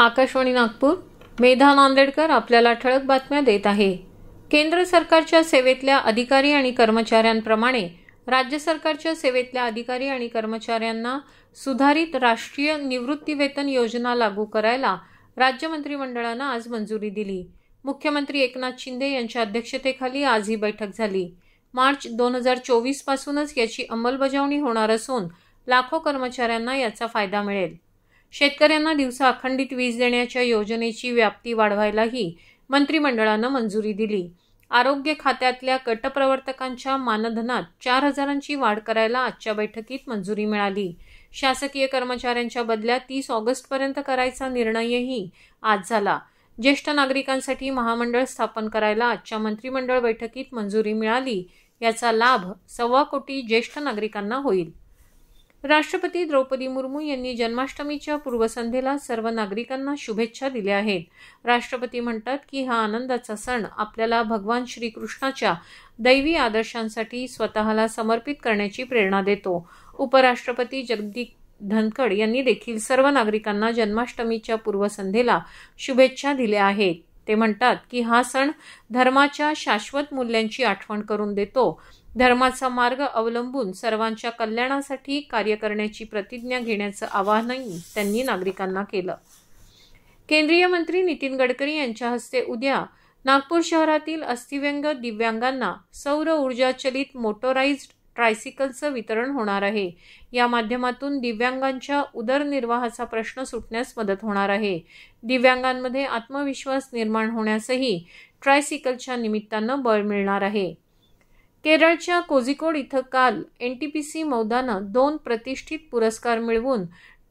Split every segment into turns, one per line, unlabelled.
आकाशवाणी नागपूर. मेधा नांदेडकर आपल्याला ठळक बातम्या देत आहे. केंद्र सरकारच्या सेवेतल्या अधिकारी आणि कर्मचाऱ्यांप्रमाणे राज्य सरकारच्या सेवेतल्या अधिकारी आणि कर्मचाऱ्यांना सुधारित राष्ट्रीय निवृत्तीवेतन योजना लागू करायला राज्य मंत्रिमंडळानं आज मंजुरी दिली. मुख्यमंत्री एकनाथ शिंदे यांच्या अध्यक्षतेखाली आज ही बैठक झाली. मार्च 2024 पासूनच याची अंमलबजावणी होणार असून लाखो कर्मचाऱ्यांना याचा फायदा मिळेल. शेतकऱ्यांना दिवसा अखंडित वीज देण्याच्या योजनेची व्याप्ती वाढवायलाही मंत्रिमंडळानं मंजुरी दिली. आरोग्य खात्यातल्या गटप्रवर्तकांच्या मानधनात 4,000ची वाढ करायला आजच्या बैठकीत मंजुरी मिळाली. शासकीय कर्मचाऱ्यांच्या बदल्या 30 ऑगस्टपर्यंत करायचा निर्णयही आज झाला. ज्येष्ठ नागरिकांसाठी महामंडळ स्थापन करायला आजच्या मंत्रिमंडळ बैठकीत मंजुरी मिळाली. याचा लाभ 1.25 कोटी ज्येष्ठ नागरिकांना होईल. राष्ट्रपती द्रौपदी मुर्मू यांनी जन्माष्टमीच्या पूर्वसंध्येला सर्व नागरिकांना शुभेच्छा दिल्या आहेत. राष्ट्रपती म्हणतात की हा आनंदाचा सण आपल्याला भगवान श्रीकृष्णाच्या दैवी आदर्शांसाठी स्वतःला समर्पित करण्याची प्रेरणा देतो. उपराष्ट्रपती जगदीप धनखड यांनी देखील सर्व नागरिकांना जन्माष्टमीच्या पूर्वसंध्येला शुभेच्छा दिल्या आहेत. ते म्हणतात की हा सण धर्माच्या शाश्वत मूल्यांची आठवण करून देतो. धर्माचा मार्ग अवलंबून सर्वांच्या कल्याणासाठी कार्य करण्याची प्रतिज्ञा घेण्याचं आवाहनही त्यांनी नागरिकांना केलं. केंद्रीय मंत्री नितीन गडकरी यांच्या हस्ते उद्या नागपूर शहरातील अस्थिव्यंग दिव्यांगांना सौर ऊर्जाचलित मोटोराइज्ड ट्रायसिकलचं वितरण होणार आहे. या माध्यमातून दिव्यांगांच्या उदरनिर्वाहाचा प्रश्न सुटण्यास मदत होणार आहे. दिव्यांगांमध्ये आत्मविश्वास निर्माण होण्यासही ट्रायसिकलच्या निमित्तानं बळ मिळणार आहे. केरळच्या कोझिकोड इथं काल NTPC मौदानं 2 प्रतिष्ठित पुरस्कार मिळवून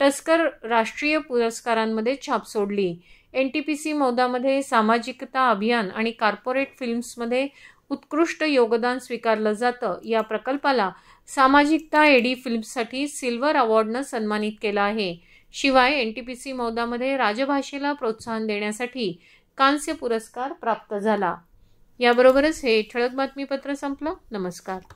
टस्कर राष्ट्रीय पुरस्कारांमध्ये छाप सोडली. NTPC मौदामध्ये सामाजिकता अभियान आणि कॉर्पोरेट फिल्म्समध्ये उत्कृष्ट योगदान स्वीकारलं जातं. या प्रकल्पाला सामाजिकता एडी फिल्म्ससाठी सिल्वर अवॉर्डनं सन्मानित केलं आहे. शिवाय NTPC मौदामध्ये राजभाषेला प्रोत्साहन देण्यासाठी कांस्य पुरस्कार प्राप्त झाला. याबरोबरच हे ठळक बातमीपत्र संपलं. नमस्कार.